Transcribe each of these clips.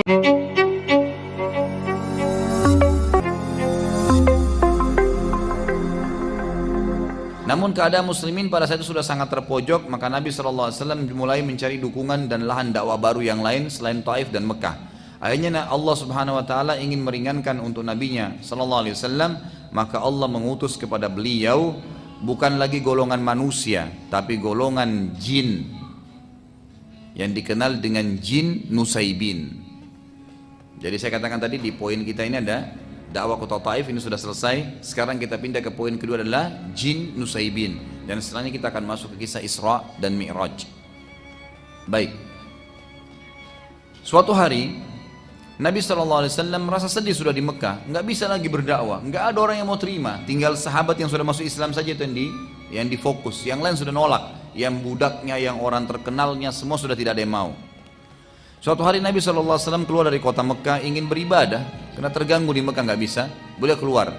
Namun keadaan muslimin pada saat itu sudah sangat terpojok, maka Nabi SAW mulai mencari dukungan dan lahan dakwah baru yang lain selain Taif dan Mekah. Akhirnya Allah Subhanahu Wa Taala ingin meringankan untuk Nabinya SAW, maka Allah mengutus kepada beliau bukan lagi golongan manusia, tapi golongan jin yang dikenal dengan jin Nusaibin. Jadi saya katakan tadi di poin kita ini ada dakwah kota Taif, ini sudah selesai. Sekarang kita pindah ke poin kedua adalah jin Nusaibin, dan setelahnya kita akan masuk ke kisah Isra dan Mi'raj. Baik. Suatu hari Nabi SAW merasa sedih sudah di Mekah, nggak bisa lagi berdakwah, nggak ada orang yang mau terima. Tinggal sahabat yang sudah masuk Islam saja itu yang difokus, yang lain sudah nolak. Yang budaknya, yang orang terkenalnya, semua sudah tidak ada yang mau. Suatu hari Nabi SAW keluar dari kota Mekah ingin beribadah, karena terganggu di Mekah nggak bisa, beliau keluar.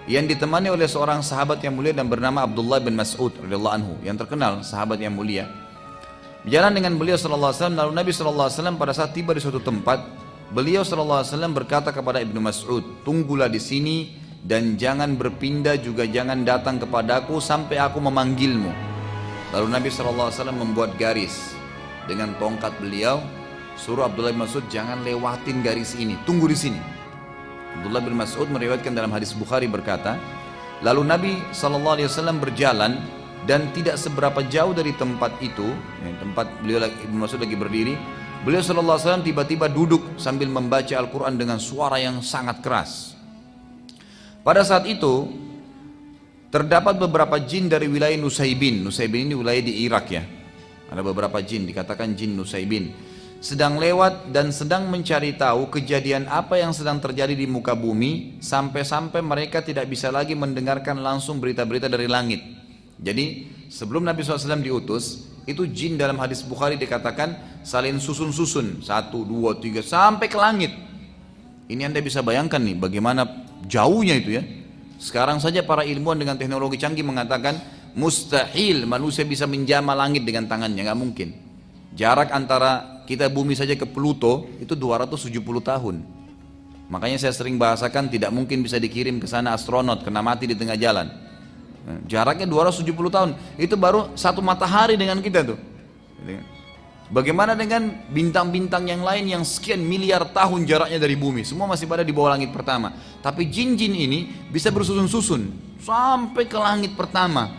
Yang ditemani oleh seorang sahabat yang mulia dan bernama Abdullah bin Mas'ud radhiyallahu anhu, yang terkenal sahabat yang mulia. Berjalan dengan beliau SAW, lalu Nabi SAW pada saat tiba di suatu tempat, beliau SAW berkata kepada Ibnu Mas'ud, tunggulah di sini dan jangan berpindah, juga jangan datang kepadaku sampai aku memanggilmu. Lalu Nabi SAW membuat garis dengan tongkat beliau, suruh Abdullah bin Mas'ud jangan lewatin garis ini, tunggu di sini. Abdullah bin Mas'ud meriwayatkan dalam hadis Bukhari berkata, lalu Nabi SAW berjalan dan tidak seberapa jauh dari tempat itu, tempat beliau Ibnu Mas'ud lagi berdiri, beliau SAW tiba-tiba duduk sambil membaca Al-Quran dengan suara yang sangat keras. Pada saat itu terdapat beberapa jin dari wilayah Nusaibin. Nusaibin ini wilayah di Irak ya. Ada beberapa jin, dikatakan jin Nusaibin, sedang lewat dan sedang mencari tahu kejadian apa yang sedang terjadi di muka bumi, sampai-sampai mereka tidak bisa lagi mendengarkan langsung berita-berita dari langit. Jadi sebelum Nabi SAW diutus, itu jin dalam hadis Bukhari dikatakan saling susun-susun, 1, 2, 3 sampai ke langit. Ini Anda bisa bayangkan nih bagaimana jauhnya itu ya. Sekarang saja para ilmuwan dengan teknologi canggih mengatakan mustahil manusia bisa menjamah langit dengan tangannya, nggak mungkin. Jarak antara kita bumi saja ke Pluto itu 270 tahun. Makanya saya sering bahasakan tidak mungkin bisa dikirim ke sana astronot kena mati di tengah jalan. Jaraknya 270 tahun, itu baru satu matahari dengan kita tuh. Bagaimana dengan bintang-bintang yang lain yang sekian miliar tahun jaraknya dari bumi, semua masih pada di bawah langit pertama. Tapi jin-jin ini bisa bersusun-susun sampai ke langit pertama.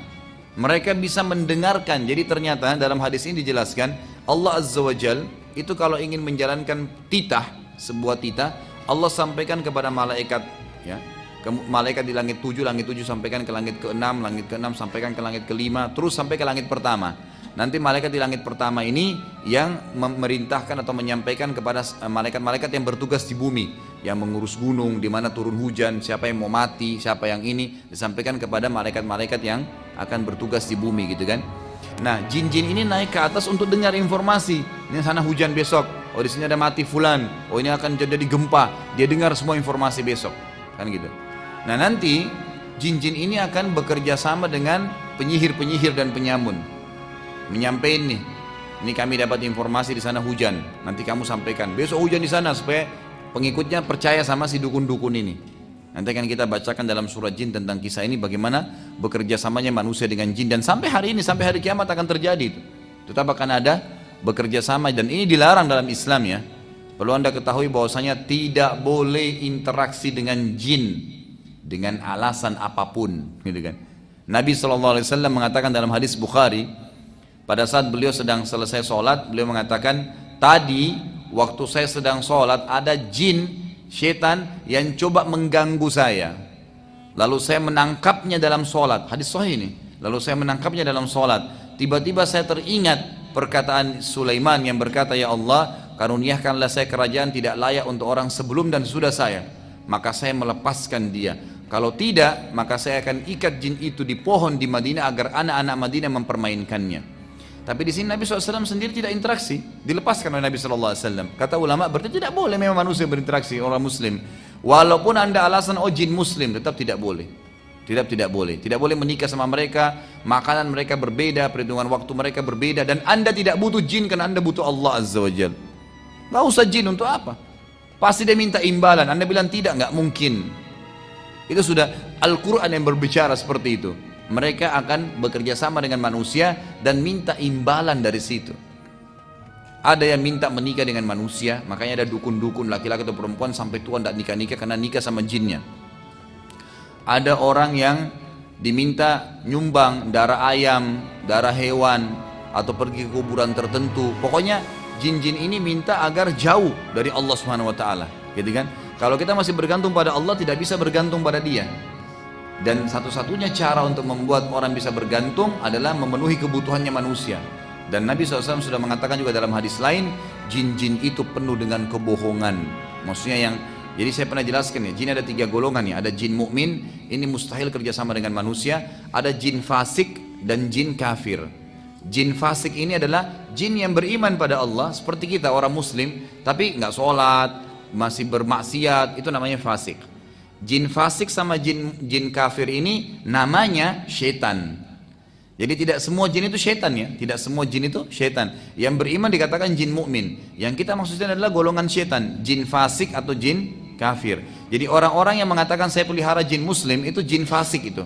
Mereka bisa mendengarkan. Jadi ternyata dalam hadis ini dijelaskan Allah Azza wa Jal itu kalau ingin menjalankan titah, sebuah titah, Allah sampaikan kepada malaikat ya, malaikat di langit 7 sampaikan ke langit ke-6, langit ke-6 sampaikan ke langit ke-5, terus sampai ke langit pertama. Nanti malaikat di langit pertama ini yang memerintahkan atau menyampaikan kepada malaikat-malaikat yang bertugas di bumi, yang mengurus gunung, di mana turun hujan, siapa yang mau mati, siapa yang ini, disampaikan kepada malaikat-malaikat yang akan bertugas di bumi gitu kan. Nah, jin-jin ini naik ke atas untuk dengar informasi. Ini sana hujan besok, oh di sini ada mati fulan, oh ini akan jadi gempa. Dia dengar semua informasi besok, kan gitu. Nah, nanti jin-jin ini akan bekerja sama dengan penyihir-penyihir dan penyamun. Menyampaikan nih, ini kami dapat informasi di sana hujan, nanti kamu sampaikan besok hujan di sana supaya pengikutnya percaya sama si dukun-dukun ini. Nanti akan kita bacakan dalam surah jin tentang kisah ini bagaimana bekerja samanya manusia dengan jin, dan sampai hari ini, sampai hari kiamat akan terjadi itu. Tetap akan ada bekerja sama, dan ini dilarang dalam Islam ya. Perlu Anda ketahui bahwasanya tidak boleh interaksi dengan jin dengan alasan apapun, gitu kan. Nabi SAW mengatakan dalam hadis Bukhari, pada saat beliau sedang selesai sholat, beliau mengatakan, tadi waktu saya sedang sholat ada jin, syaitan yang coba mengganggu saya. Lalu saya menangkapnya dalam sholat. Hadis sahih ini. Lalu saya menangkapnya dalam sholat. Tiba-tiba saya teringat perkataan Sulaiman yang berkata, ya Allah, karuniakanlah saya kerajaan tidak layak untuk orang sebelum dan sudah saya. Maka saya melepaskan dia. Kalau tidak, maka saya akan ikat jin itu di pohon di Madinah agar anak-anak Madinah mempermainkannya. Tapi di sini Nabi SAW sendiri tidak interaksi, dilepaskan oleh Nabi SAW. Kata ulama, berarti tidak boleh memang manusia berinteraksi orang muslim. Walaupun anda alasan oh jin muslim, tetap tidak boleh. Tidak boleh. Tidak boleh menikah sama mereka, makanan mereka berbeda, perhitungan waktu mereka berbeda, dan anda tidak butuh jin karena anda butuh Allah Azza wa Jalla. Gak usah jin untuk apa? Pasti dia minta imbalan. Anda bilang tidak, nggak mungkin. Itu sudah Al-Quran yang berbicara seperti itu. Mereka akan bekerja sama dengan manusia dan minta imbalan dari situ. Ada yang minta menikah dengan manusia, makanya ada dukun-dukun laki-laki atau perempuan sampai tua tidak nikah-nikah karena nikah sama jinnya. Ada orang yang diminta nyumbang darah ayam, darah hewan, atau pergi ke kuburan tertentu. Pokoknya jin-jin ini minta agar jauh dari Allah Subhanahu wa taala, gitu kan? Kalau kita masih bergantung pada Allah, tidak bisa bergantung pada dia. Dan satu-satunya cara untuk membuat orang bisa bergantung adalah memenuhi kebutuhannya manusia. Dan Nabi SAW sudah mengatakan juga dalam hadis lain, jin-jin itu penuh dengan kebohongan. Maksudnya jadi saya pernah jelaskan ya, jin ada 3 golongan ya. Ada jin mukmin, ini mustahil kerjasama dengan manusia. Ada jin fasik dan jin kafir. Jin fasik ini adalah jin yang beriman pada Allah seperti kita orang muslim, tapi nggak sholat, masih bermaksiat, itu namanya fasik. Jin fasik sama jin kafir ini namanya syaitan. Jadi tidak semua jin itu syaitan ya, tidak semua jin itu syaitan. Yang beriman dikatakan jin mukmin. Yang kita maksudnya adalah golongan syaitan, jin fasik atau jin kafir. Jadi orang-orang yang mengatakan saya pelihara jin muslim itu jin fasik itu.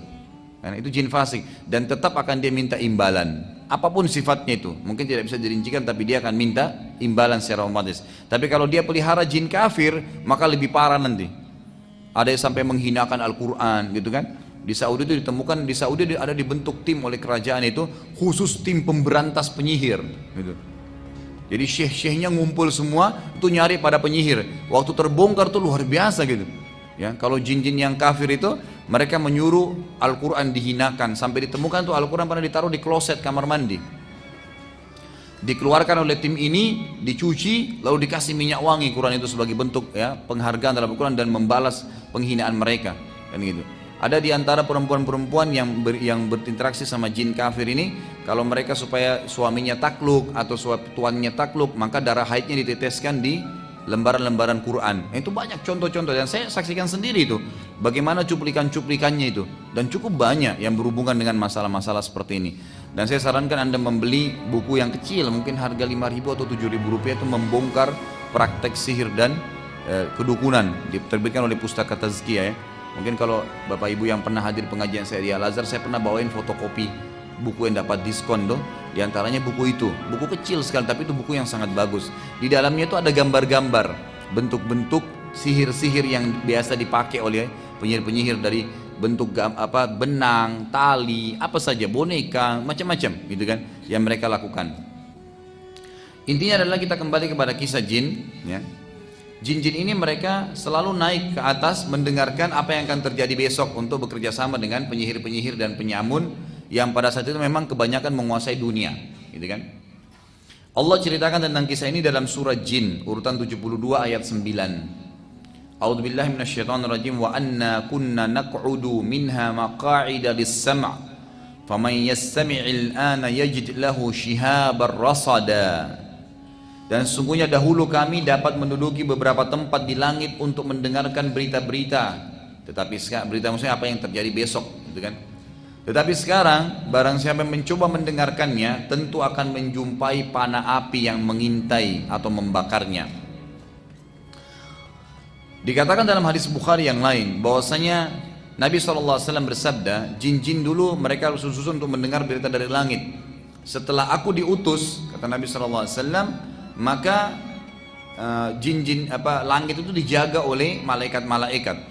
Karena itu jin fasik dan tetap akan dia minta imbalan. Apapun sifatnya itu, mungkin tidak bisa dirincikan tapi dia akan minta imbalan secara otomatis. Tapi kalau dia pelihara jin kafir, maka lebih parah nanti. Ada yang sampai menghinakan Al-Quran gitu kan. Di Saudi itu ditemukan, di Saudi ada dibentuk tim oleh kerajaan itu khusus tim pemberantas penyihir gitu. Jadi syekh-syekhnya ngumpul semua itu nyari pada penyihir. Waktu terbongkar tuh luar biasa gitu. Ya, kalau jin-jin yang kafir itu mereka menyuruh Al-Quran dihinakan sampai ditemukan tuh Al-Quran pernah ditaruh di kloset kamar mandi. Dikeluarkan oleh tim ini, dicuci, lalu dikasih minyak wangi Quran itu sebagai bentuk ya penghargaan dalam Al-Quran dan membalas penghinaan mereka kan gitu. Ada di antara perempuan-perempuan yang berinteraksi sama jin kafir ini, kalau mereka supaya suaminya takluk atau tuannya takluk, maka darah haidnya diteteskan di lembaran-lembaran Quran. Itu banyak contoh-contoh dan saya saksikan sendiri itu. Bagaimana cuplikan-cuplikannya itu. Dan cukup banyak yang berhubungan dengan masalah-masalah seperti ini. Dan saya sarankan Anda membeli buku yang kecil, mungkin harga 5.000 atau 7.000 rupiah itu membongkar praktek sihir dan kedukunan. Diterbitkan oleh Pustaka Tazkiyah ya. Mungkin kalau Bapak Ibu yang pernah hadir pengajian saya di Al-Azhar, saya pernah bawain fotokopi buku yang dapat diskon tuh. Di antaranya buku itu, buku kecil sekali tapi itu buku yang sangat bagus. Di dalamnya itu ada gambar-gambar, bentuk-bentuk sihir-sihir yang biasa dipakai oleh penyihir-penyihir dari bentuk benang, tali, apa saja, boneka, macam-macam gitu kan yang mereka lakukan. Intinya adalah kita kembali kepada kisah jin ya. Jin-jin ini mereka selalu naik ke atas mendengarkan apa yang akan terjadi besok untuk bekerja sama dengan penyihir-penyihir dan penyamun yang pada saat itu memang kebanyakan menguasai dunia, gitu kan? Allah ceritakan tentang kisah ini dalam surah Jin urutan 72 ayat 9. A'udzubillahi minasyaitonirrajim wa anna kunna naq'udu minha maq'ida lis-sam' faman yastami'il ana yajid lahu shihabar rasada. Dan sesungguhnya dahulu kami dapat menduduki beberapa tempat di langit untuk mendengarkan berita-berita. Tetapi sekarang berita maksudnya apa yang terjadi besok, gitu kan? Tetapi sekarang barang siapa yang mencoba mendengarkannya tentu akan menjumpai panah api yang mengintai atau membakarnya. Dikatakan dalam hadis Bukhari yang lain bahwasanya Nabi SAW bersabda, jin-jin dulu mereka susun untuk mendengar berita dari langit. Setelah aku diutus, kata Nabi SAW, maka jin-jin langit itu dijaga oleh malaikat-malaikat.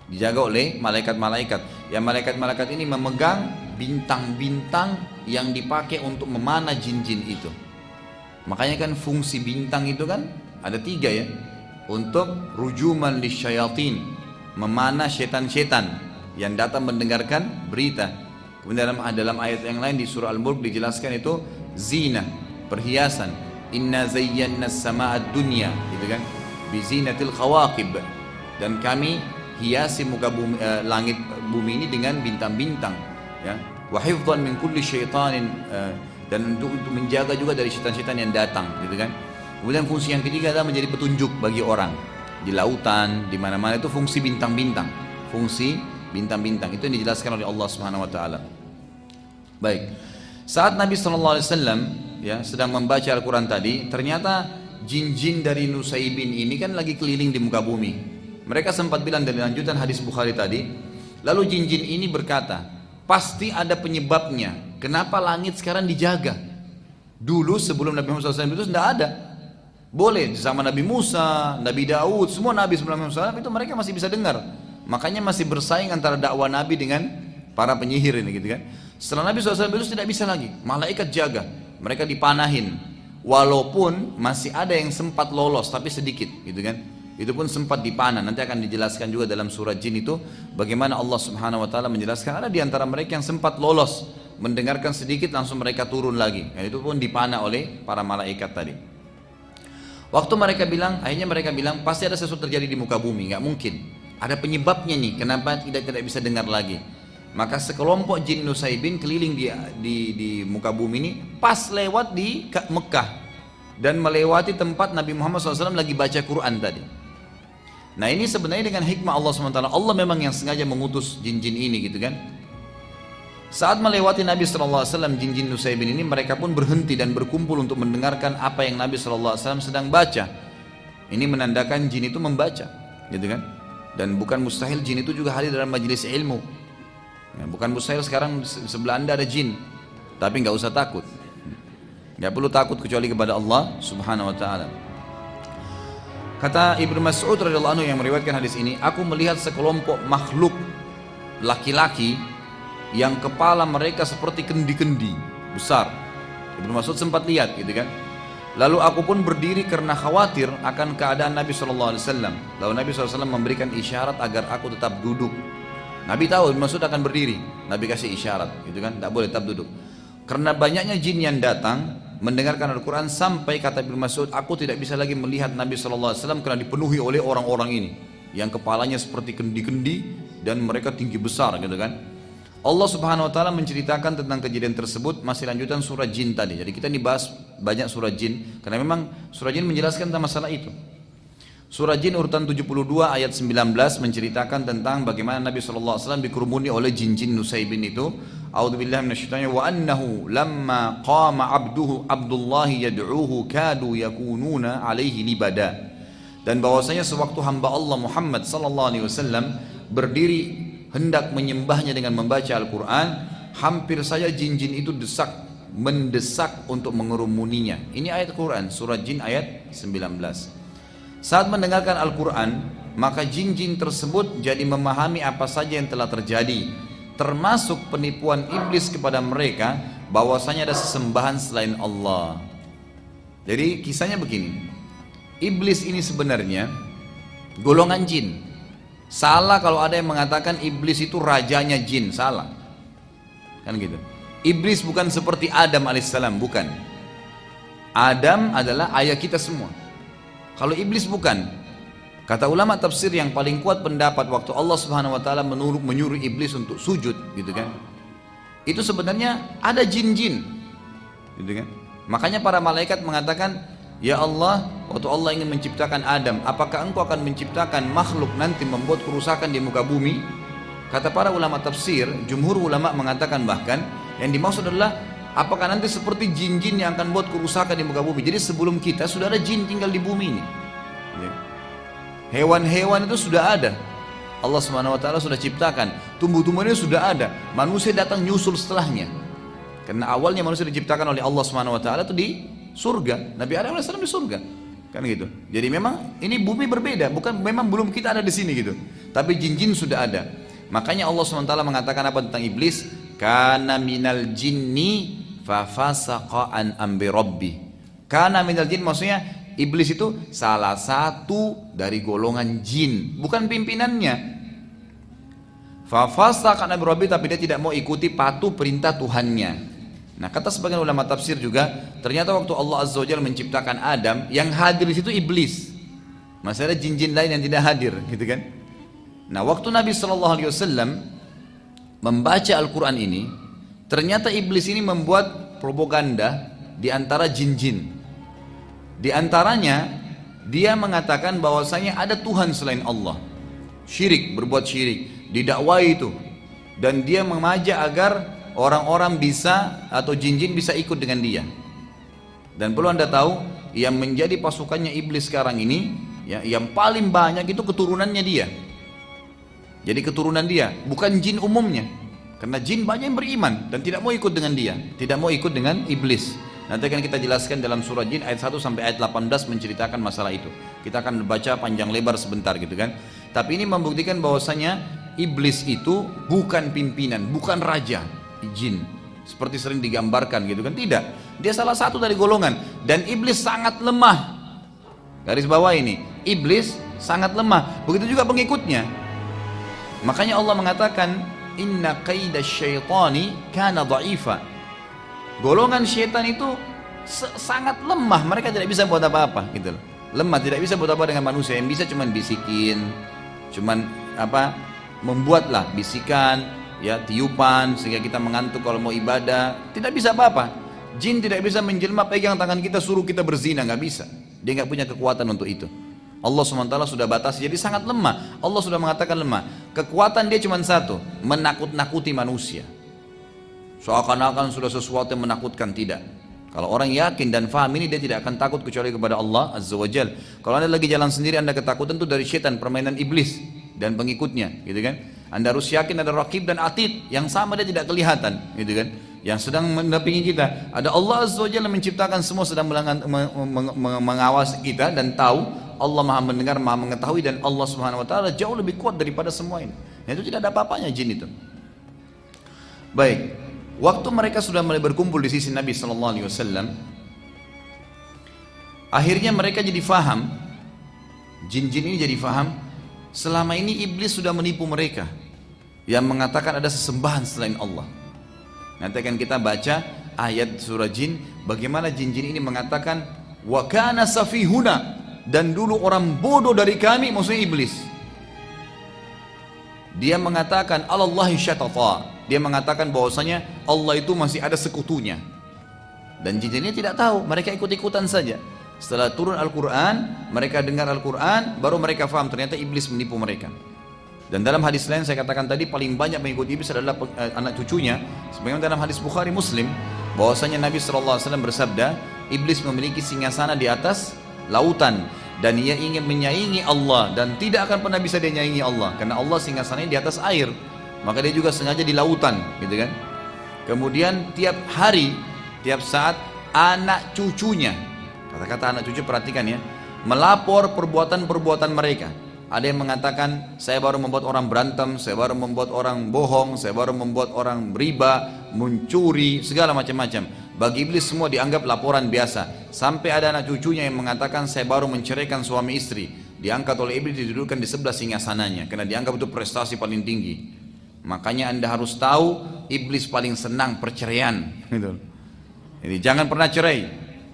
Dijaga oleh malaikat-malaikat. Yang malaikat-malaikat ini memegang bintang-bintang yang dipakai untuk memanah jin-jin itu. Makanya kan fungsi bintang itu kan ada 3 ya. Untuk rujuman lisyayatin, memanah setan-setan yang datang mendengarkan berita. Kemudian dalam ayat yang lain di surah Al-Mulk dijelaskan itu zina, perhiasan. Inna zayyana as-samaa'a ad-dunya, gitu kan? Bi zinatil khawaqib. Dan kami hiasi muka bumi, langit bumi ini dengan bintang-bintang, ya. Wa hifdhan min kulli syaitanin, dan untuk menjaga juga dari syaitan-syaitan yang datang, gitu kan? Kemudian fungsi yang ketiga adalah menjadi petunjuk bagi orang di lautan, di mana-mana itu fungsi bintang-bintang. Fungsi bintang-bintang itu yang dijelaskan oleh Allah Subhanahu wa taala. Baik. Saat Nabi sallallahu alaihi wasallam ya sedang membaca Al-Quran tadi, ternyata jin-jin dari Nusaybin ini kan lagi keliling di muka bumi. Mereka sempat bilang dari lanjutan hadis Bukhari tadi, lalu jin-jin ini berkata, pasti ada penyebabnya. Kenapa langit sekarang dijaga? Dulu sebelum Nabi Muhammad SAW itu tidak ada. Boleh sama Nabi Musa, Nabi Daud, semua Nabi sebelum Nabi Muhammad SAW itu mereka masih bisa dengar. Makanya masih bersaing antara dakwah Nabi dengan para penyihir ini gitu kan. Setelah Nabi SAW itu tidak bisa lagi, malaikat jaga, mereka dipanahin. Walaupun masih ada yang sempat lolos tapi sedikit gitu kan. Itu pun sempat dipanah. Nanti akan dijelaskan juga dalam surat jin itu bagaimana Allah Subhanahu wa taala menjelaskan ada di antara mereka yang sempat lolos, mendengarkan sedikit langsung mereka turun lagi. Dan itu pun dipanah oleh para malaikat tadi. Waktu mereka bilang, akhirnya mereka bilang pasti ada sesuatu terjadi di muka bumi, nggak mungkin. Ada penyebabnya nih, kenapa tidak bisa dengar lagi. Maka sekelompok jin Nusaybin keliling di muka bumi ini pas lewat di Mekah dan melewati tempat Nabi Muhammad SAW lagi baca Quran tadi. Nah ini sebenarnya dengan hikmah Allah SWT, Allah memang yang sengaja mengutus jin-jin ini gitu kan. Saat melewati Nabi SAW, jin-jin Nusaybin ini mereka pun berhenti dan berkumpul untuk mendengarkan apa yang Nabi SAW sedang baca. Ini menandakan jin itu membaca, gitu kan? Dan bukan mustahil jin itu juga hadir dalam majelis ilmu. Ya, bukan mustahil sekarang sebelah anda ada jin, tapi nggak usah takut. Nggak perlu takut kecuali kepada Allah Subhanahu Wa Taala. Kata Ibnu Mas'ud radhiyallahu anhu yang meriwayatkan hadis ini, aku melihat sekelompok makhluk laki-laki yang kepala mereka seperti kendi-kendi besar. Ibnu Mas'ud sempat lihat gitu kan. Lalu aku pun berdiri karena khawatir akan keadaan Nabi SAW. Lalu Nabi SAW memberikan isyarat agar aku tetap duduk. Nabi tahu Ibnu Mas'ud akan berdiri. Nabi kasih isyarat gitu kan, tak boleh tetap duduk. Karena banyaknya jin yang datang mendengarkan Al-Quran sampai kata Ibnu Mas'ud, aku tidak bisa lagi melihat Nabi SAW karena dipenuhi oleh orang-orang ini yang kepalanya seperti kendi-kendi dan mereka tinggi besar gitu kan. Allah Subhanahu Wa Taala menceritakan tentang kejadian tersebut, masih lanjutan surah jin tadi. Jadi kita dibahas banyak surah jin karena memang surah jin menjelaskan tentang masalah itu. Surah jin urutan 72 ayat 19 menceritakan tentang bagaimana Nabi SAW dikerumuni oleh jin-jin Nusaybin itu. A'udzubillahi minasyaitonir wa annahu lamma qama Abdullah yad'uhu kadu yakununa alaihi libada. Dan bahwasanya sewaktu hamba Allah Muhammad SAW berdiri hendak menyembahnya dengan membaca Al-Quran, hampir saja jin-jin itu mendesak untuk mengerumuninya. Ini ayat Quran, surah jin ayat 19. Saat mendengarkan Al-Quran, maka jin-jin tersebut jadi memahami apa saja yang telah terjadi, termasuk penipuan iblis kepada mereka bahwasanya ada sesembahan selain Allah. Jadi kisahnya begini, iblis ini sebenarnya golongan jin. Salah kalau ada yang mengatakan iblis itu rajanya jin, salah. Kan gitu. Iblis bukan seperti Adam alaihissalam, bukan. Adam adalah ayah kita semua. Kalau iblis bukan. Kata ulama tafsir yang paling kuat pendapat waktu Allah Subhanahu Wa Taala menyuruh iblis untuk sujud, gitu kan. Itu sebenarnya ada jin-jin, gitu kan. Makanya para malaikat mengatakan, ya Allah, waktu Allah ingin menciptakan Adam, apakah engkau akan menciptakan makhluk nanti membuat kerusakan di muka bumi? Kata para ulama tafsir, jumhur ulama mengatakan bahkan yang dimaksud adalah apakah nanti seperti jin-jin yang akan buat kerusakan di muka bumi. Jadi sebelum kita sudah ada jin tinggal di bumi ini. Hewan-hewan itu sudah ada. Allah Subhanahu Wa Taala sudah ciptakan. Tumbuh-tumbuhannya sudah ada. Manusia datang nyusul setelahnya. Karena awalnya manusia diciptakan oleh Allah Subhanahu Wa Taala itu di surga, Nabi Adam AS di surga, kan gitu. Jadi memang ini bumi berbeda, bukan memang belum kita ada di sini gitu. Tapi jin-jin sudah ada. Makanya Allah SWT mengatakan apa tentang iblis? Kana minal jinni fafasaqa an amri rabbi. Kana minal jin maksudnya iblis itu salah satu dari golongan jin, bukan pimpinannya. Fafasaqa an amri rabbi, tapi dia tidak mau ikuti patuh perintah Tuhannya. Nah kata sebagian ulama tafsir juga, ternyata waktu Allah Azza wa Jalla menciptakan Adam, yang hadir di situ iblis. Masih ada jin-jin lain yang tidak hadir, gitu kan? Nah waktu Nabi SAW membaca Al-Quran ini, ternyata iblis ini membuat propaganda di antara jin-jin. Di antaranya dia mengatakan bahwasanya ada Tuhan selain Allah. Syirik, berbuat syirik, didakwai itu. Dan dia mengajak agar orang-orang bisa atau jin-jin bisa ikut dengan dia. Dan perlu anda tahu, yang menjadi pasukannya iblis sekarang ini, ya, yang paling banyak itu keturunannya dia. Jadi keturunan dia, bukan jin umumnya. Karena jin banyak yang beriman dan tidak mau ikut dengan dia, tidak mau ikut dengan iblis. Nanti akan kita jelaskan dalam surah Jin ayat 1 sampai ayat 18 menceritakan masalah itu. Kita akan baca panjang lebar sebentar gitu kan. Tapi ini membuktikan bahwasanya iblis itu bukan pimpinan, bukan raja jin. Seperti sering digambarkan gitu kan. Tidak. Dia salah satu dari golongan. Dan iblis sangat lemah. Garis bawah ini. Iblis sangat lemah. Begitu juga pengikutnya. Makanya Allah mengatakan, inna qaidasy syaitani kana dha'ifa. Golongan syaitan itu sangat lemah, mereka tidak bisa buat apa-apa gitu loh. Lemah, tidak bisa buat apa dengan manusia. Yang bisa cuman bisikin, cuman apa, membuatlah bisikan, ya, tiupan sehingga kita mengantuk kalau mau ibadah. Tidak bisa apa-apa. Jin tidak bisa menjelma pegang tangan kita suruh kita berzina, nggak bisa. Dia nggak punya kekuatan untuk itu. Allah SWT sudah batasi, jadi sangat lemah. Allah sudah mengatakan lemah. Kekuatan dia cuma satu, menakut-nakuti manusia. Seakan-akan sudah sesuatu yang menakutkan, tidak. Kalau orang yakin dan faham ini, dia tidak akan takut kecuali kepada Allah Azza wa Jal. Kalau anda lagi jalan sendiri, anda ketakutan itu dari syaitan, permainan iblis dan pengikutnya, gitu kan. Anda harus yakin ada Raqib dan Atid yang sama, dia tidak kelihatan, gitu kan, yang sedang mendampingi kita. Ada Allah Azza wa Jalla menciptakan semua, sedang mengawasi kita dan tahu. Allah maha mendengar, maha mengetahui, dan Allah Subhanahu wa ta'ala jauh lebih kuat daripada semua ini. Itu tidak ada apa-apanya jin itu. Baik, waktu mereka sudah mulai berkumpul di sisi Nabi SAW, akhirnya mereka jadi faham, jin-jin ini jadi faham, selama ini iblis sudah menipu mereka, yang mengatakan ada sesembahan selain Allah. Nanti akan kita baca ayat surah Jin, bagaimana jin-jin ini mengatakan, wa kana safihuna, dan dulu orang bodoh dari kami, maksudnya iblis. Dia mengatakan Allahi syatata, dia mengatakan bahwasanya Allah itu masih ada sekutunya. Dan jin ini tidak tahu, mereka ikut-ikutan saja. Setelah turun Al-Quran, mereka dengar Al-Quran, baru mereka faham ternyata iblis menipu mereka. Dan dalam hadis lain saya katakan tadi, paling banyak mengikuti iblis adalah anak cucunya. Sebagaimana dalam hadis Bukhari Muslim, bahwasanya Nabi SAW bersabda, iblis memiliki singgasana di atas lautan, dan ia ingin menyaingi Allah, dan tidak akan pernah bisa dia nyaingi Allah, karena Allah singgasananya di atas air, maka dia juga sengaja di lautan, gitu kan. Kemudian tiap hari, tiap saat anak cucunya, kata-kata anak cucu perhatikan ya, melapor perbuatan-perbuatan mereka. Ada yang mengatakan, saya baru membuat orang berantem, saya baru membuat orang bohong, saya baru membuat orang riba, mencuri, segala macam-macam. Bagi iblis semua dianggap laporan biasa. Sampai ada anak cucunya yang mengatakan, saya baru menceraikan suami istri. Diangkat oleh iblis, didudukkan di sebelah singgasananya, karena dianggap itu prestasi paling tinggi. Makanya anda harus tahu, iblis paling senang perceraian. Jadi jangan pernah cerai.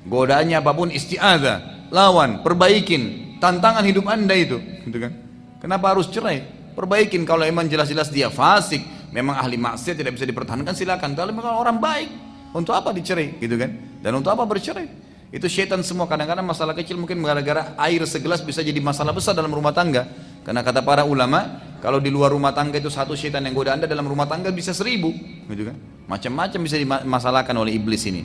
Godaannya apapun, isti'adzah, lawan, perbaikin. Tantangan hidup anda itu, gitu kan. Kenapa harus cerai? Perbaikin. Kalau memang jelas-jelas dia fasik, memang ahli maksiat, tidak bisa dipertahankan, silakan. Kalau memang orang baik, untuk apa dicerai, gitu kan? Dan untuk apa bercerai? Itu syaitan semua. Kadang-kadang masalah kecil mungkin gara-gara air segelas bisa jadi masalah besar dalam rumah tangga. Karena kata para ulama, kalau di luar rumah tangga itu satu syaitan yang goda anda, dalam rumah tangga bisa 1000, gitu kan? Macam-macam bisa dimasalahkan oleh iblis ini.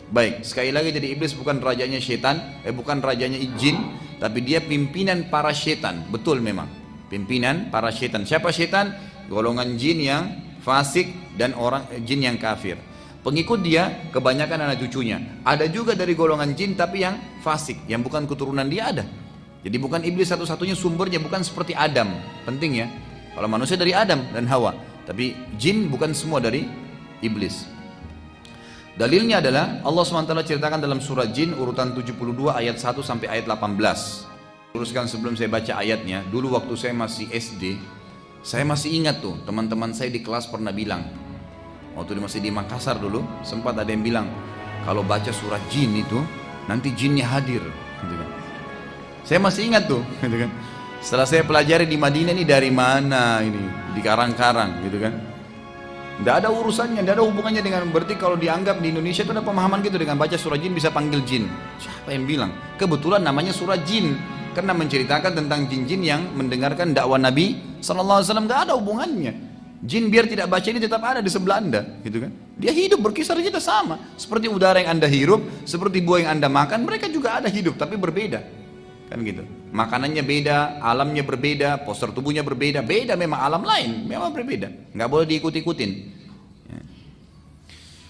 Baik, sekali lagi, jadi iblis bukan rajanya syaitan, bukan rajanya jin, tapi dia pimpinan para syaitan. Betul memang, pimpinan para syaitan. Siapa syaitan? Golongan jin yang fasik dan orang jin yang kafir. Pengikut dia kebanyakan anak cucunya. Ada juga dari golongan jin tapi yang fasik, yang bukan keturunan dia ada. Jadi bukan iblis satu-satunya sumbernya, bukan seperti Adam. Penting ya, kalau manusia dari Adam dan Hawa, tapi jin bukan semua dari iblis. Dalilnya adalah Allah SWT ceritakan dalam surah Jin urutan 72 ayat 1 sampai ayat 18. Teruskan sebelum saya baca ayatnya, dulu waktu saya masih SD, saya masih ingat tuh teman-teman saya di kelas pernah bilang, waktu masih di Makassar dulu, sempat ada yang bilang, kalau baca surah Jin itu nanti jinnya hadir, gitu kan. Saya masih ingat tuh, gitu kan. Setelah saya pelajari di Madinah, ini dari mana ini, di Karang-Karang, gitu kan. Tidak ada urusannya, tidak ada hubungannya dengan, berarti kalau dianggap di Indonesia itu ada pemahaman gitu, dengan baca surah Jin bisa panggil jin. Siapa yang bilang? Kebetulan namanya surah Jin, karena menceritakan tentang jin-jin yang mendengarkan dakwah Nabi SAW. Tidak ada hubungannya. Jin biar tidak baca ini tetap ada di sebelah anda, gitu kan? Dia hidup berkisar kita sama. Seperti udara yang Anda hirup, seperti buah yang Anda makan, mereka juga ada hidup tapi berbeda. Kan gitu. Makanannya beda, alamnya berbeda, postur tubuhnya berbeda, beda memang alam lain, memang berbeda. Nggak boleh diikut-ikutin.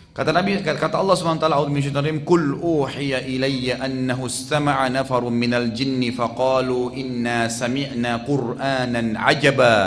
Kata Nabi, kata Allah SWT, a'udzu minasyaitonir rajim, "Qul uhiya ilayya annahu istama'a nafarun minal jinni faqalu inna sami'na qur'anan 'ajaba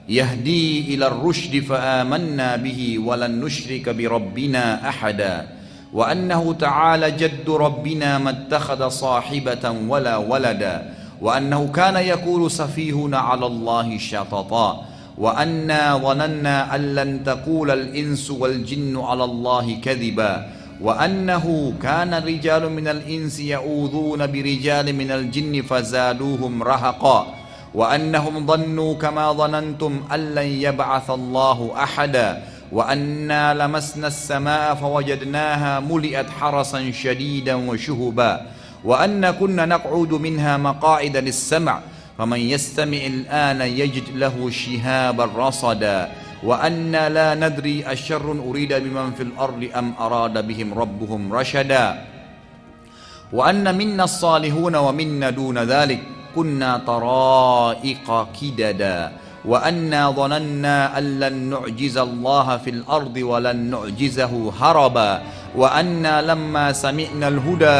yahdi ila ar-rusydi fa amanna bihi wa lan nusyrika bi rabbina ahada wa annahu ta'ala jaddu rabbina mattakhadha sahibatan wala walada wa annahu kana yaqulu safihuna 'ala Allahi syatata." وأنا ظننا أن لن تقول الإنس والجن على الله كذبا وأنه كان رجال من الإنس يؤذون برجال من الجن فزادوهم رهقا وأنهم ظنوا كما ظننتم أن لن يبعث الله أحدا وأنا لمسنا السماء فوجدناها ملئت حرسا شديدا وشهبا وأنا كنا نقعد منها مقاعد للسمع فمن يستمع الآن يجد له شهابا رصدا وأنا لا ندري أشر أريد بمن في الأرض أم أراد بهم ربهم رشدا وأن منا الصالحون ومنا دون ذلك كنا طرائق كددا وأنا ظننا أن لن نعجز الله في الأرض ولن نعجزه هربا وأنا لما سمعنا الهدى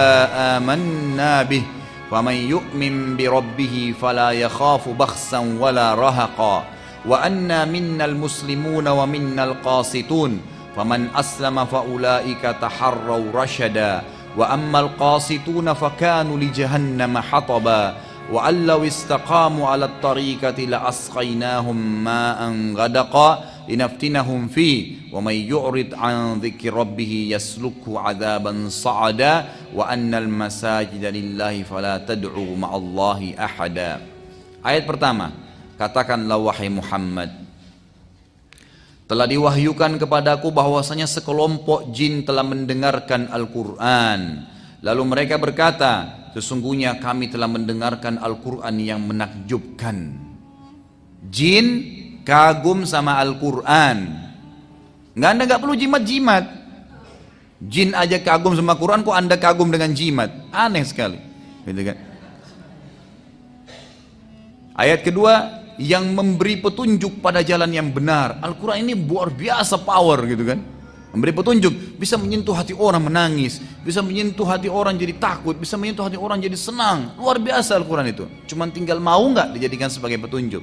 آمنا به فمن يؤمن بربه فلا يخاف بخسا ولا رهقا وأنا منا المسلمون ومنا القاسطون فمن أسلم فأولئك تحروا رشدا وأما القاسطون فكانوا لجهنم حطبا وأن لو استقاموا على الطريقة لأسقيناهم ماء غدقا لنفتنهم فيه ومن يعرض عن ذكر ربه يسلكه عذابا صعدا وأن المساجد لله فلا تدعوا مع الله أحدا. Ayat pertama, katakanlah wahai Muhammad, telah diwahyukan kepadaku bahwasanya sekelompok jin telah mendengarkan Al-Quran. Lalu mereka berkata, sesungguhnya kami telah mendengarkan Al-Quran yang menakjubkan. Jin kagum sama Al-Quran. Anda nggak perlu jimat-jimat. Jin aja kagum sama Quran, kok Anda kagum dengan jimat? Aneh sekali, gitu kan? Ayat kedua, yang memberi petunjuk pada jalan yang benar. Al-Quran ini luar biasa power, gitu kan? Memberi petunjuk, bisa menyentuh hati orang menangis, bisa menyentuh hati orang jadi takut, bisa menyentuh hati orang jadi senang. Luar biasa Al-Quran itu. Cuman tinggal mau nggak dijadikan sebagai petunjuk.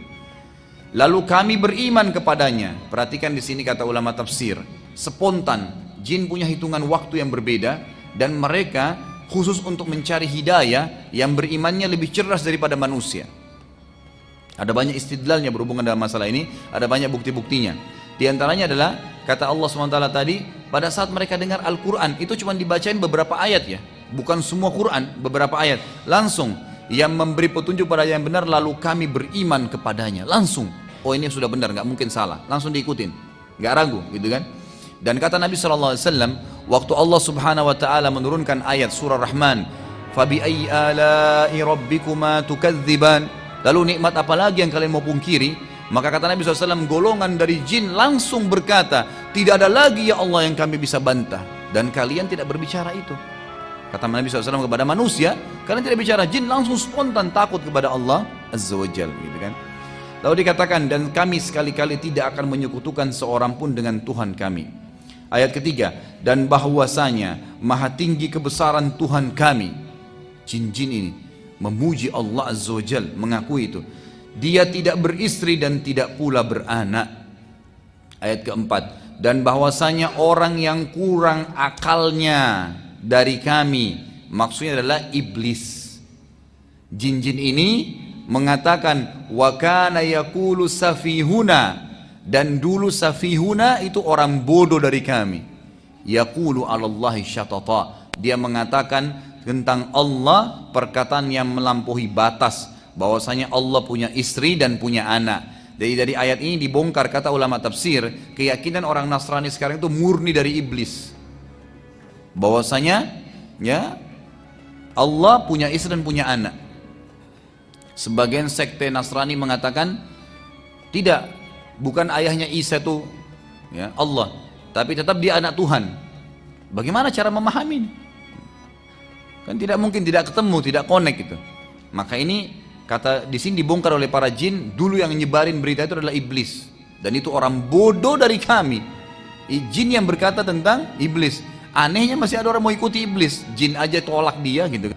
Lalu kami beriman kepadanya. Perhatikan di sini kata ulama tafsir, spontan. Jin punya hitungan waktu yang berbeda dan mereka khusus untuk mencari hidayah yang berimannya lebih cerdas daripada manusia. Ada banyak istidlalnya berhubungan dengan masalah ini, ada banyak bukti-buktinya. Di antaranya adalah kata Allah SWT tadi, pada saat mereka dengar Al-Quran itu cuma dibacain beberapa ayat ya, bukan semua Quran, beberapa ayat. Langsung yang memberi petunjuk pada yang benar, lalu kami beriman kepadanya. Langsung, oh ini sudah benar, nggak mungkin salah, langsung diikutin, nggak ragu, gitu kan? Dan kata Nabi SAW, waktu Allah Subhanahu Wa Taala menurunkan ayat surah Rahman, fabi ayyi ala'i rabbikuma tukadziban, lalu nikmat apa lagi yang kalian mau pungkiri? Maka kata Nabi SAW, golongan dari jin langsung berkata, tidak ada lagi ya Allah yang kami bisa bantah, dan kalian tidak berbicara itu. Kata Nabi SAW kepada manusia, kalian tidak bicara. Jin langsung spontan takut kepada Allah Azza wa Jal, gitu kan? Lalu dikatakan, dan kami sekali-kali tidak akan menyekutukan seorang pun dengan Tuhan kami. Ayat ketiga, dan bahwasanya maha tinggi kebesaran Tuhan kami. Jin-jin ini memuji Allah Azza wa Jal, mengakui itu. Dia tidak beristri dan tidak pula beranak. Ayat keempat, dan bahwasanya orang yang kurang akalnya dari kami, maksudnya adalah iblis. Jin-jin ini mengatakan, wa kana yaqulu safihuna, dan dulu safihuna itu orang bodoh dari kami. Yaqulu 'alallahi syatata, dia mengatakan tentang Allah perkataan yang melampaui batas, bahwasanya Allah punya istri dan punya anak. Jadi dari ayat ini dibongkar, kata ulama tafsir, keyakinan orang Nasrani sekarang itu murni dari iblis. Bahwasanya ya Allah punya istri dan punya anak. Sebagian sekte Nasrani mengatakan tidak, bukan ayahnya Isa itu ya Allah, tapi tetap dia anak Tuhan. Bagaimana cara memahami ini? Kan tidak mungkin, tidak ketemu, tidak connect gitu. Maka ini kata di sini dibongkar oleh para jin, dulu yang nyebarin berita itu adalah iblis. Dan itu orang bodoh dari kami. Jin yang berkata tentang iblis. Anehnya masih ada orang mau ikuti iblis. Jin aja tolak dia gitu.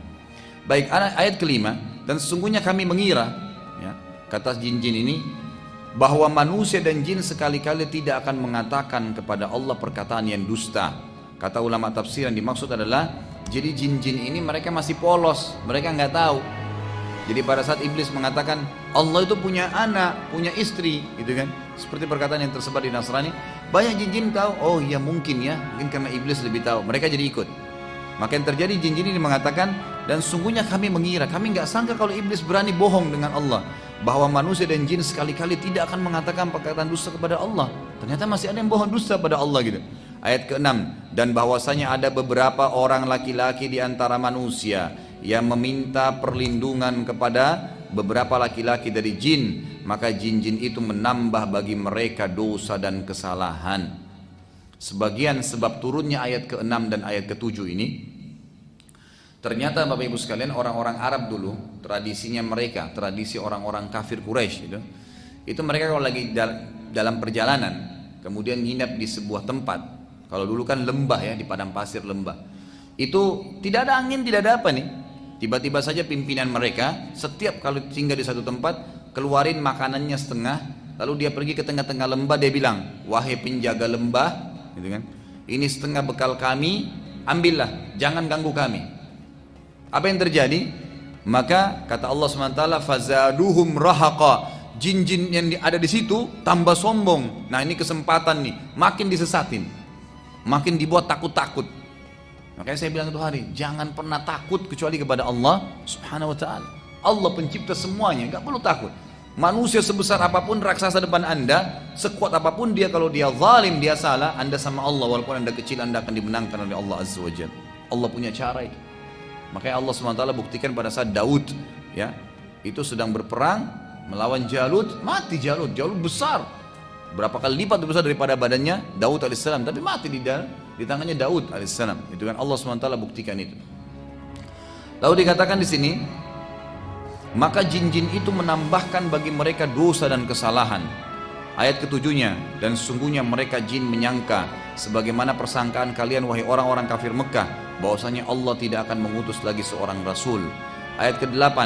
Baik, ayat kelima. Dan sesungguhnya kami mengira, ya, kata jin-jin ini, bahwa manusia dan jin sekali-kali tidak akan mengatakan kepada Allah perkataan yang dusta. Kata ulama tafsir yang dimaksud adalah, jadi jin-jin ini mereka masih polos, mereka nggak tahu. Jadi pada saat iblis mengatakan Allah itu punya anak, punya istri, gitu kan? Seperti perkataan yang tersebar di Nasrani, banyak jin-jin tahu. Oh iya mungkin ya, mungkin karena iblis lebih tahu. Mereka jadi ikut. Maka yang terjadi, jin-jin ini mengatakan, dan sungguhnya kami mengira, kami nggak sangka kalau iblis berani bohong dengan Allah, bahwa manusia dan jin sekali-kali tidak akan mengatakan perkataan dusta kepada Allah. Ternyata masih ada yang bohong dusta pada Allah gitu. Ayat ke-6, dan bahwasanya ada beberapa orang laki-laki di antara manusia yang meminta perlindungan kepada beberapa laki-laki dari jin, maka jin-jin itu menambah bagi mereka dosa dan kesalahan. Sebagian sebab turunnya ayat ke-6 dan ayat ke-7 ini, ternyata Bapak Ibu sekalian, orang-orang Arab dulu, tradisinya mereka, tradisi orang-orang kafir Quraisy itu mereka kalau lagi dalam perjalanan, kemudian nginap di sebuah tempat. Kalau dulu kan lembah ya, di padang pasir lembah, itu tidak ada angin, tidak ada apa nih, tiba-tiba saja pimpinan mereka setiap kali singgah di satu tempat keluarin makanannya setengah, lalu dia pergi ke tengah-tengah lembah, dia bilang, wahai penjaga lembah, gitu kan, ini setengah bekal kami, ambillah, jangan ganggu kami. Apa yang terjadi? Maka kata Allah SWT, fazaduhum rahaqa, jin-jin yang ada di situ tambah sombong. Nah ini kesempatan nih, makin disesatin, makin dibuat takut-takut. Makanya saya bilang itu hari, jangan pernah takut kecuali kepada Allah Subhanahu wa ta'ala. Allah pencipta semuanya, gak perlu takut. Manusia sebesar apapun, raksasa depan anda, sekuat apapun dia, kalau dia zalim, dia salah, anda sama Allah, walaupun anda kecil, anda akan dimenangkan oleh Allah Azza wa Jalla. Allah punya cara itu. Makanya Allah SWT buktikan pada saat Daud, ya, itu sedang berperang melawan Jalut, mati Jalut besar, berapa kali lipat besar daripada badannya Daud alaihissalam, tapi mati di tangannya Daud alaihissalam. Itu kan Allah SWT buktikan itu. Lalu dikatakan di sini, maka jin-jin itu menambahkan bagi mereka dosa dan kesalahan. Ayat ketujuhnya, dan sesungguhnya mereka jin menyangka sebagaimana persangkaan kalian wahai orang-orang kafir Mekah, bahwasanya Allah tidak akan mengutus lagi seorang rasul. Ayat ke-8,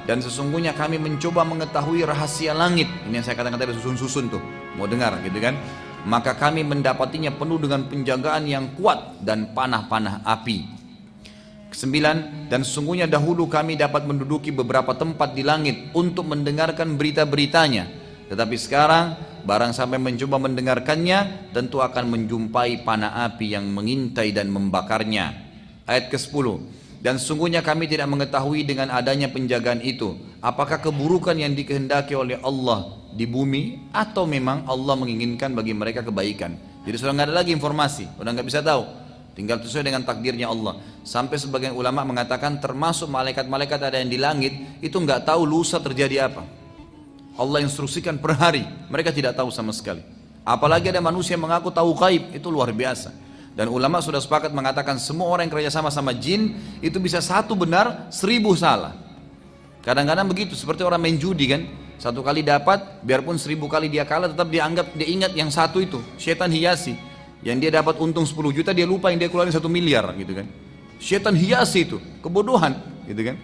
dan sesungguhnya kami mencoba mengetahui rahasia langit. Ini yang saya katakan tadi, susun-susun tuh, mau dengar gitu kan. Maka kami mendapatinya penuh dengan penjagaan yang kuat dan panah-panah api. 9, dan sesungguhnya dahulu kami dapat menduduki beberapa tempat di langit untuk mendengarkan berita-beritanya, tetapi sekarang barang sampai mencoba mendengarkannya, tentu akan menjumpai panah api yang mengintai dan membakarnya. Ayat ke-10, dan sesungguhnya kami tidak mengetahui dengan adanya penjagaan itu, apakah keburukan yang dikehendaki oleh Allah di bumi, atau memang Allah menginginkan bagi mereka kebaikan. Jadi sudah nggak ada lagi informasi, sudah nggak bisa tahu, tinggal sesuai dengan takdirnya Allah. Sampai sebagian ulama mengatakan termasuk malaikat-malaikat ada yang di langit itu nggak tahu lusa terjadi apa. Allah instruksikan per hari, mereka tidak tahu sama sekali. Apalagi ada manusia yang mengaku tahu gaib, itu luar biasa. Dan ulama sudah sepakat mengatakan semua orang yang kerjasama sama jin itu bisa satu benar, 1000 salah. Kadang-kadang begitu, seperti orang main judi kan, satu kali dapat, biarpun 1000 kali dia kalah, tetap dia ingat yang satu itu. Syaitan hiasi, yang dia dapat untung 10 juta, dia lupa yang dia keluarin 1 miliar gitu kan. Syaitan hiasi itu, kebodohan gitu kan.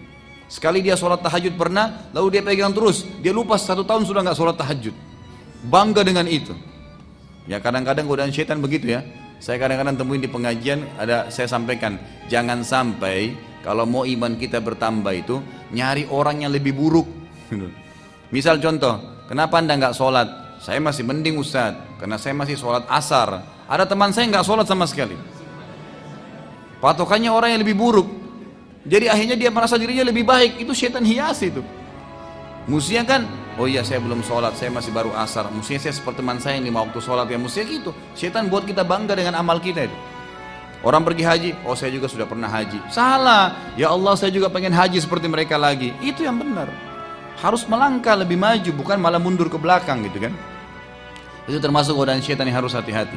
Sekali dia sholat tahajud pernah, lalu dia pegang terus, dia lupa 1 tahun sudah nggak sholat tahajud, bangga dengan itu. Ya kadang-kadang godaan syaitan begitu ya. Saya kadang-kadang temuin di pengajian, saya sampaikan, jangan sampai kalau mau iman kita bertambah itu nyari orang yang lebih buruk. Misal contoh, kenapa anda nggak sholat? Saya masih mending Ustaz, karena saya masih sholat asar. Ada teman saya nggak sholat sama sekali. Patokannya orang yang lebih buruk. Jadi akhirnya dia merasa dirinya lebih baik. Itu syaitan hiasi itu. Mestinya kan, oh iya saya belum sholat, saya masih baru asar. Mestinya saya seperti teman saya yang 5 waktu sholat. Ya mestinya gitu. Syaitan buat kita bangga dengan amal kita itu. Orang pergi haji, oh saya juga sudah pernah haji. Salah, ya Allah saya juga pengen haji seperti mereka lagi. Itu yang benar. Harus melangkah lebih maju, bukan malah mundur ke belakang gitu kan. Itu termasuk godaan syaitan yang harus hati-hati.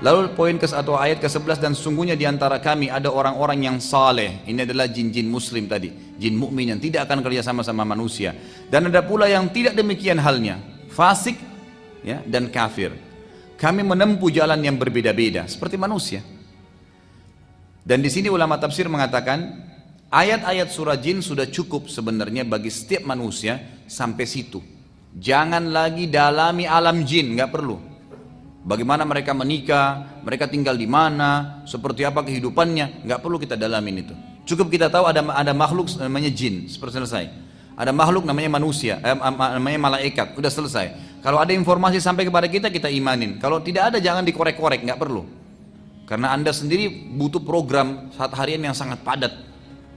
Lalu poin atau ayat ke-11, dan sesungguhnya di antara kami ada orang-orang yang saleh. Ini adalah jin-jin muslim tadi, jin mukmin yang tidak akan kerja sama manusia. Dan ada pula yang tidak demikian halnya, fasik ya, dan kafir. Kami menempuh jalan yang berbeda-beda seperti manusia. Dan di sini ulama tafsir mengatakan ayat-ayat surah jin sudah cukup sebenarnya bagi setiap manusia sampai situ. Jangan lagi dalami alam jin, nggak perlu. Bagaimana mereka menikah, mereka tinggal di mana, seperti apa kehidupannya, nggak perlu kita dalamin itu. Cukup kita tahu ada makhluk namanya jin, seperti selesai. Ada makhluk namanya manusia, namanya malaikat, udah selesai. Kalau ada informasi sampai kepada kita, kita imanin. Kalau tidak ada, jangan dikorek-korek, nggak perlu. Karena Anda sendiri butuh program saat harian yang sangat padat,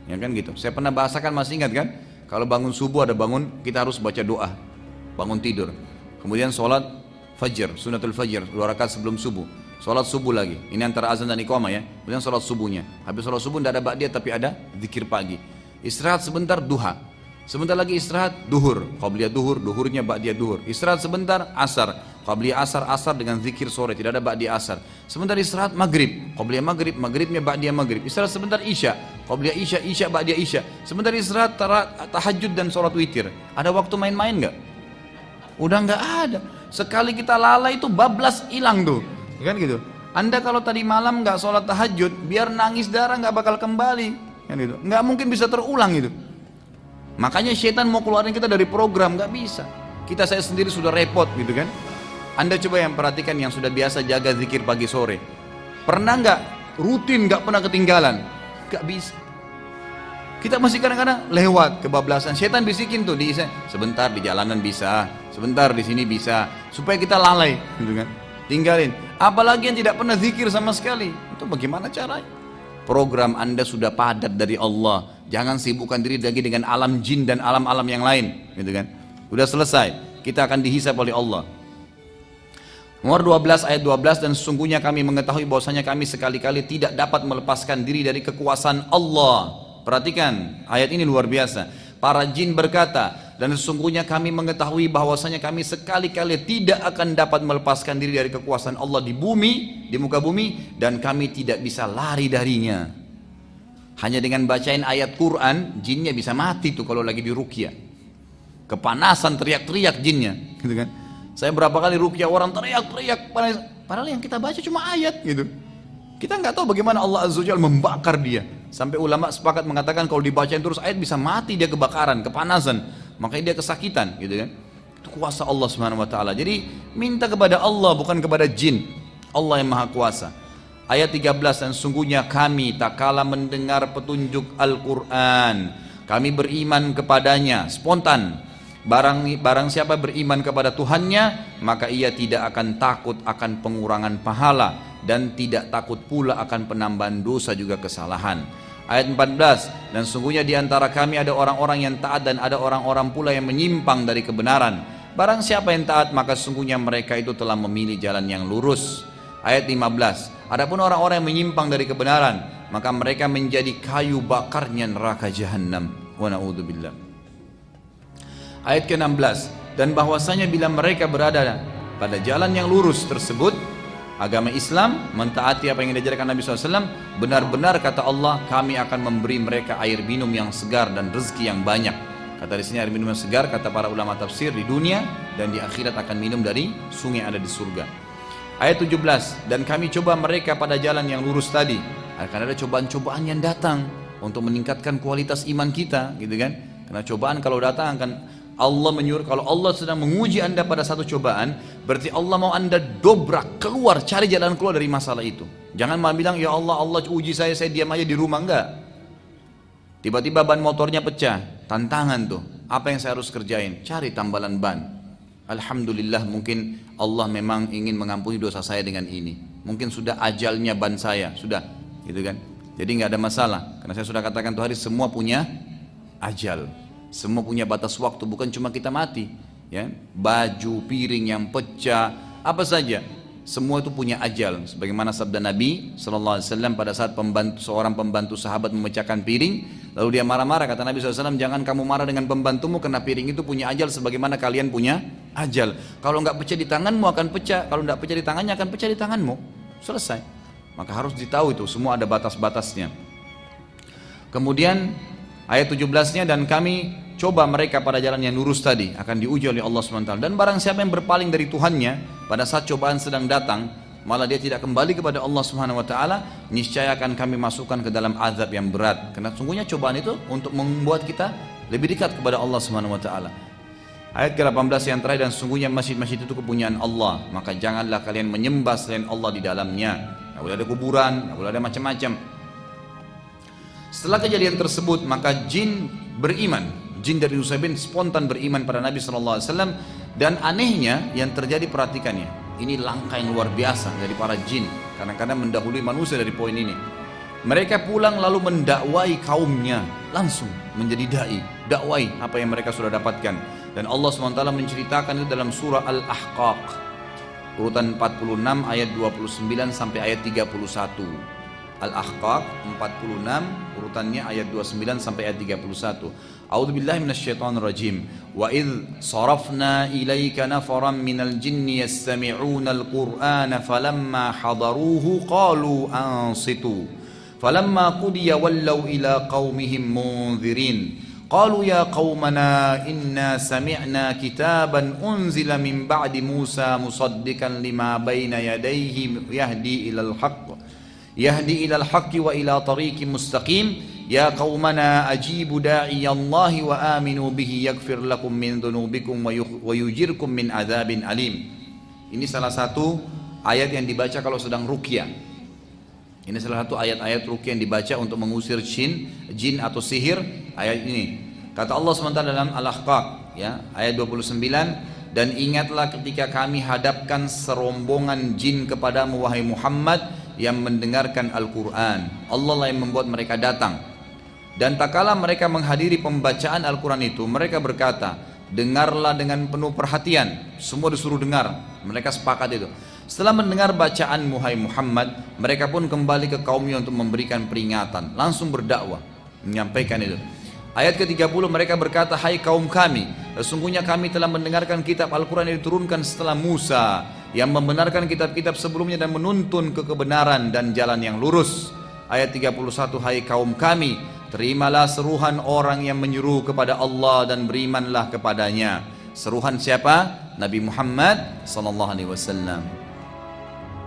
ya kan gitu. Saya pernah bahasakan, masih ingat kan? Kalau bangun subuh ada bangun, kita harus baca doa, bangun tidur. Kemudian sholat Fajr, sunatul fajr, 2 rakaat sebelum subuh. Sholat subuh lagi, ini antara azan dan iqamah ya. Kemudian sholat subuhnya. Habis sholat subuh tidak ada ba'diyah tapi ada zikir pagi. Istirahat sebentar, duha. Sebentar lagi istirahat, duhur. Qabliyah duhur, duhurnya ba'diyah duhur. Istirahat sebentar, asar. Qabliyah asar, asar dengan zikir sore, tidak ada ba'diyah asar. Sebentar istirahat, maghrib. Qabliyah maghrib, maghribnya ba'diyah maghrib. Istirahat sebentar, isya. Qabliyah isya, isya ba'diyah isya. Sebentar istirahat, tahajud dan sholat witir. Ada waktu main-main nggak? Udah nggak ada. Sekali kita lalai itu bablas hilang tuh, kan gitu. Anda kalau tadi malam nggak sholat tahajud, biar nangis darah nggak bakal kembali, kan gitu. Nggak mungkin bisa terulang gitu. Makanya syaitan mau keluarin kita dari program, nggak bisa. Saya sendiri sudah repot gitu kan. Anda coba yang perhatikan yang sudah biasa jaga zikir pagi sore, pernah nggak rutin nggak pernah ketinggalan? Nggak bisa. Kita masih kadang-kadang lewat kebablasan. Syaitan bisikin tuh sebentar di jalanan bisa, sebentar di sini bisa, supaya kita lalai, gitu kan? Tinggalin. Apalagi yang tidak pernah zikir sama sekali. Itu bagaimana caranya? Program Anda sudah padat dari Allah. Jangan sibukkan diri lagi dengan alam jin dan alam-alam yang lain, gitu kan? Udah selesai. Kita akan dihisab oleh Allah. Nomor 12 ayat 12, dan sesungguhnya kami mengetahui bahwasanya kami sekali-kali tidak dapat melepaskan diri dari kekuasaan Allah. Perhatikan, ayat ini luar biasa. Para jin berkata, dan sesungguhnya kami mengetahui bahwasanya kami sekali-kali tidak akan dapat melepaskan diri dari kekuasaan Allah di bumi, di muka bumi, dan kami tidak bisa lari darinya. Hanya dengan bacain ayat Quran, jinnya bisa mati tuh kalau lagi di ruqyah. Kepanasan teriak-teriak jinnya, gitu kan? Saya berapa kali ruqyah orang teriak-teriak, padahal yang kita baca cuma ayat gitu. Kita nggak tahu bagaimana Allah Azza wa Jalla membakar dia. Sampai ulama sepakat mengatakan kalau dibacain terus ayat bisa mati dia, kebakaran, kepanasan, makanya dia kesakitan, gitu kan? Itu kuasa Allah Subhanahu wa taala. Jadi minta kepada Allah bukan kepada jin. Allah yang Maha Kuasa. Ayat 13, dan sungguhnya kami tak kala mendengar petunjuk Al-Qur'an, kami beriman kepadanya spontan. Barang siapa beriman kepada Tuhannya, maka ia tidak akan takut akan pengurangan pahala dan tidak takut pula akan penambahan dosa juga kesalahan. Ayat 14, dan sungguhnya di antara kami ada orang-orang yang taat dan ada orang-orang pula yang menyimpang dari kebenaran. Barang siapa yang taat, maka sungguhnya mereka itu telah memilih jalan yang lurus. Ayat 15, adapun orang-orang yang menyimpang dari kebenaran, maka mereka menjadi kayu bakarnya neraka jahanam. Wa na'udzubillah. Ayat ke-16, dan bahwasanya bila mereka berada pada jalan yang lurus tersebut, agama Islam, mentaati apa yang diajarkan Nabi SAW, benar-benar kata Allah, kami akan memberi mereka air minum yang segar dan rezeki yang banyak. Kata di sini air minum yang segar, kata para ulama tafsir, di dunia dan di akhirat akan minum dari sungai yang ada di surga. Ayat 17, dan kami coba mereka pada jalan yang lurus tadi. Akan ada cobaan-cobaan yang datang untuk meningkatkan kualitas iman kita, gitu kan? Karena cobaan kalau datang akan Allah menyuruh, kalau Allah sedang menguji Anda pada satu cobaan, berarti Allah mau Anda dobrak, keluar, cari jalan keluar dari masalah itu. Jangan malah bilang, ya Allah, Allah uji saya diam aja di rumah, enggak. Tiba-tiba ban motornya pecah, tantangan tuh, apa yang saya harus kerjain? Cari tambalan ban. Alhamdulillah, mungkin Allah memang ingin mengampuni dosa saya dengan ini. Mungkin sudah ajalnya ban saya, sudah, gitu kan. Jadi nggak ada masalah, karena saya sudah katakan tuh hari semua punya ajal. Semua punya batas waktu, bukan cuma kita mati, ya. Baju, piring yang pecah, apa saja, semua itu punya ajal. Sebagaimana sabda Nabi SAW pada saat seorang pembantu sahabat memecahkan piring, lalu dia marah-marah, kata Nabi SAW, jangan kamu marah dengan pembantumu karena piring itu punya ajal sebagaimana kalian punya ajal. Kalau nggak pecah di tanganmu akan pecah, kalau nggak pecah di tangannya akan pecah di tanganmu. selesai. Maka harus ditahu itu, semua ada batas-batasnya. Kemudian ayat 17-nya, dan kami coba mereka pada jalan yang lurus tadi, akan diuji oleh Allah SWT. Dan barang siapa yang berpaling dari Tuhannya pada saat cobaan sedang datang, malah dia tidak kembali kepada Allah SWT, niscaya akan kami masukkan ke dalam azab yang berat. Karena sungguhnya cobaan itu untuk membuat kita lebih dekat kepada Allah SWT. Ayat ke-18 yang terakhir, dan sungguhnya masjid-masjid itu kepunyaan Allah, maka janganlah kalian menyembah selain Allah di dalamnya. Tidak boleh ada kuburan, tidak boleh ada macam-macam. Setelah kejadian tersebut, maka jin beriman. Jin dari Nusaybin spontan beriman pada Nabi SAW. Dan anehnya yang terjadi, perhatikannya, ini langkah yang luar biasa dari para jin, kadang-kadang mendahului manusia dari poin ini. Mereka pulang lalu mendakwai kaumnya, langsung menjadi dai, dakwai apa yang mereka sudah dapatkan. Dan Allah SWT menceritakan itu dalam surah Al-Ahqaq, urutan 46 ayat 29 sampai ayat 31. Al-Ahqaq 46 urutannya ayat 29 sampai ayat 31. A'udzubillahi minasyaitonir rajim. Wa idz sarafna ilaika nafaran minal jinni yastami'una al-Qur'ana falamma hadaruhu qalu ansitu. Falamma qudiya wallaw ila qaumihim munzirin. Qalu ya qaumana inna sami'na kitaban unzila min ba'di Musa musaddiqan lima baina yadayhi yahdi ilal haqq. Yahdi ilal haqqi wa ila tariqin mustaqim. Ya qaumana ajibu da'i Allahi wa aminu bihi yaghfir lakum min dhunubikum wa yujirkum min adzabin alim. Ini salah satu ayat yang dibaca kalau sedang ruqyah. Ini salah satu ayat-ayat ruqyah yang dibaca untuk mengusir jin atau sihir, ayat ini. Kata Allah SWT dalam Al-Ahqaq, ya, ayat 29, dan ingatlah ketika kami hadapkan serombongan jin kepadamu wahai Muhammad yang mendengarkan Al-Quran. Allah lah yang membuat mereka datang. Dan tak kala mereka menghadiri pembacaan Al-Quran itu, mereka berkata, dengarlah dengan penuh perhatian. Semua disuruh dengar, mereka sepakat itu. Setelah mendengar bacaan Muhammad Muhammad, mereka pun kembali ke kaumnya untuk memberikan peringatan, langsung berdakwah, menyampaikan itu. Ayat ke-30 mereka berkata, hai kaum kami, sesungguhnya kami telah mendengarkan kitab Al-Quran yang diturunkan setelah Musa, yang membenarkan kitab-kitab sebelumnya dan menuntun ke kebenaran dan jalan yang lurus. Ayat 31, hai kaum kami, terimalah seruhan orang yang menyeru kepada Allah dan berimanlah kepadanya. Seruhan siapa? Nabi Muhammad sallallahu alaihi wasallam.